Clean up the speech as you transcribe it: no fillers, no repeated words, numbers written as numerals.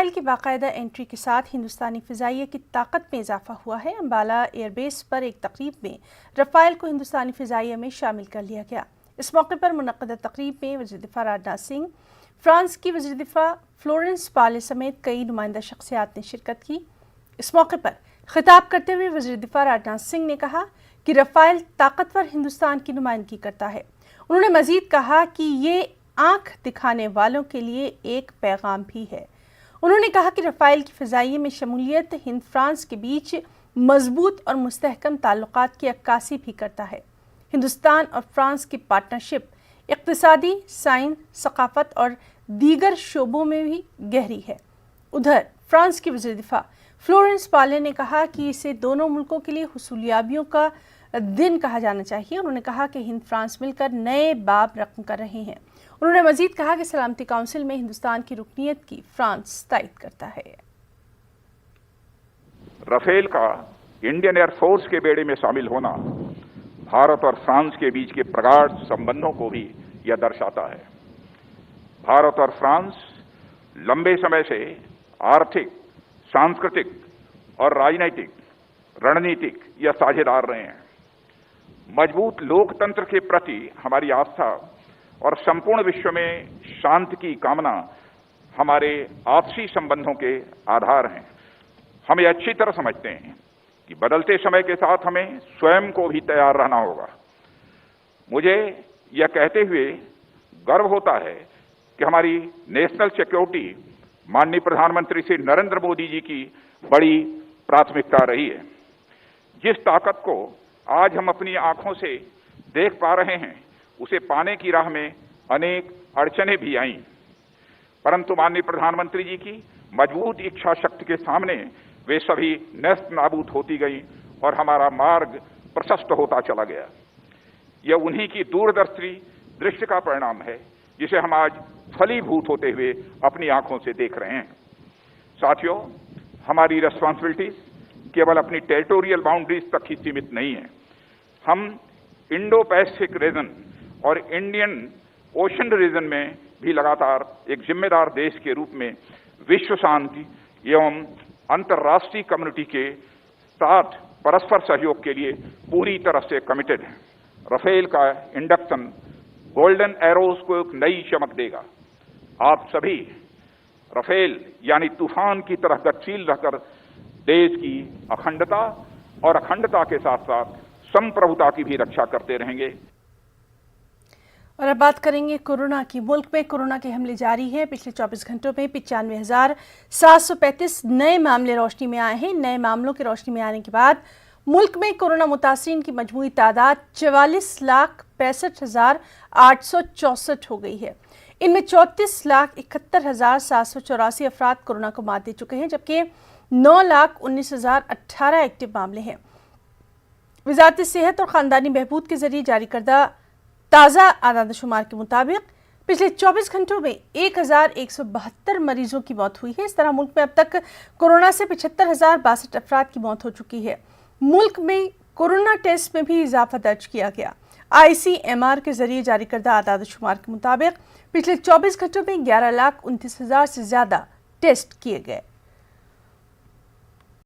रफ़ाइल की बाकायदा एंट्री के साथ हिंदुस्तानी फ़िज़ाइया की ताकत में इजाफा हुआ है। अम्बाला एयरबेस पर एक तकरीब में रफ़ाइल को हिंदुस्तानी फ़िज़ाइया में शामिल कर लिया गया। इस मौके पर मुनक़्क़दा तकरीब में वज़ीर दिफ़ा राजनाथ सिंह, फ्रांस की वज़ीर दिफ़ा फ्लोरेंस पार्ले समेत कई नुमाइंदा शख्सियात ने शिरकत की। इस मौके पर खिताब करते हुए वज़ीर दिफ़ा राजनाथ सिंह ने कहा कि रफ़ाइल ताकतवर हिंदुस्तान की नुमाइंदगी करता है। उन्होंने मज़ीद कहा कि ये आंख दिखाने वालों के लिए एक पैगाम भी है। उन्होंने कहा कि रफ़ाइल की फ़िज़ाइया में शमूलियत हिंद फ्रांस के बीच मजबूत और मुस्तहकम ताल्लुकात की अक्कासी भी करता है। हिंदुस्तान और फ्रांस की पार्टनरशिप इक़्तिसादी, साइंस, सक़ाफ़त और दीगर शोबों में भी गहरी है। उधर फ्रांस की वज़ीर दिफ़ा फ्लोरेंस पार्ले ने कहा कि इसे दोनों मुल्कों के लिए हुसूलियाबियों का दिन कहा जाना चाहिए। उन्होंने कहा कि हिंद फ्रांस मिलकर नए बाब रक़म कर रहे हैं। उन्होंने मज़ीद कहा कि सलामती काउंसिल में हिंदुस्तान की रुकनीत की फ्रांस तायद करता है। राफेल का इंडियन एयरफोर्स के बेड़े में शामिल होना भारत और फ्रांस के बीच के प्रगाढ़ संबंधों को भी यह दर्शाता है। भारत और फ्रांस लंबे समय से आर्थिक, सांस्कृतिक और राजनीतिक रणनीतिक या साझेदार रहे हैं। मजबूत लोकतंत्र के प्रति हमारी आस्था और संपूर्ण विश्व में शांति की कामना हमारे आपसी संबंधों के आधार हैं। हम ये अच्छी तरह समझते हैं कि बदलते समय के साथ हमें स्वयं को भी तैयार रहना होगा। मुझे यह कहते हुए गर्व होता है कि हमारी नेशनल सिक्योरिटी माननीय प्रधानमंत्री श्री नरेंद्र मोदी जी की बड़ी प्राथमिकता रही है। जिस ताकत को आज हम अपनी आंखों से देख पा रहे हैं, उसे पाने की राह में अनेक अड़चनें भी आईं, परंतु माननीय प्रधानमंत्री जी की मजबूत इच्छा शक्ति के सामने वे सभी नष्ट नाबूद होती गई और हमारा मार्ग प्रशस्त होता चला गया। यह उन्हीं की दूरदर्शी दृष्टि का परिणाम है, जिसे हम आज फलीभूत होते हुए अपनी आंखों से देख रहे हैं। साथियों, हमारी रिस्पॉन्सिबिलिटीज केवल अपनी टेरिटोरियल बाउंड्रीज तक ही सीमित नहीं है। हम इंडो पैसिफिक रीजन और इंडियन ओशन रीजन में भी लगातार एक जिम्मेदार देश के रूप में विश्व शांति एवं अंतर्राष्ट्रीय कम्युनिटी के साथ परस्पर सहयोग के लिए पूरी तरह से कमिटेड हैं। राफेल का इंडक्शन गोल्डन एरोज को एक नई चमक देगा। आप सभी राफेल यानी तूफान की तरह गतिशील रहकर देश की अखंडता और अखंडता के साथ साथ संप्रभुता की भी रक्षा करते रहेंगे। और अब बात करेंगे कोरोना की। मुल्क में कोरोना के हमले जारी हैं। पिछले 24 घंटों में 95,735 नए मामले रोशनी में आए हैं। नए मामलों के रोशनी में आने के बाद मुल्क में कोरोना मुतासिरीन की मजमूई तादाद 44,65,864 हो गई है। इनमें 34,71,784 अफराद कोरोना को मात दे चुके हैं, जबकि 9,19,018 एक्टिव मामले हैं। वज़ारत सेहत और ख़ानदानी बहबूद के जरिए जारी करदा ताज़ा आदादशुमार के मुताबिक पिछले 24 घंटों में 1,172 मरीजों की मौत हुई है। इस तरह मुल्क में अब तक कोरोना से 75,062 अफराद की मौत हो चुकी है। मुल्क में कोरोना टेस्ट में भी इजाफा दर्ज किया गया। ICMR के जरिए जारी करदा आदादशुमार के मुताबिक पिछले 24 घंटों में 11,29,000 से ज़्यादा टेस्ट किए गए।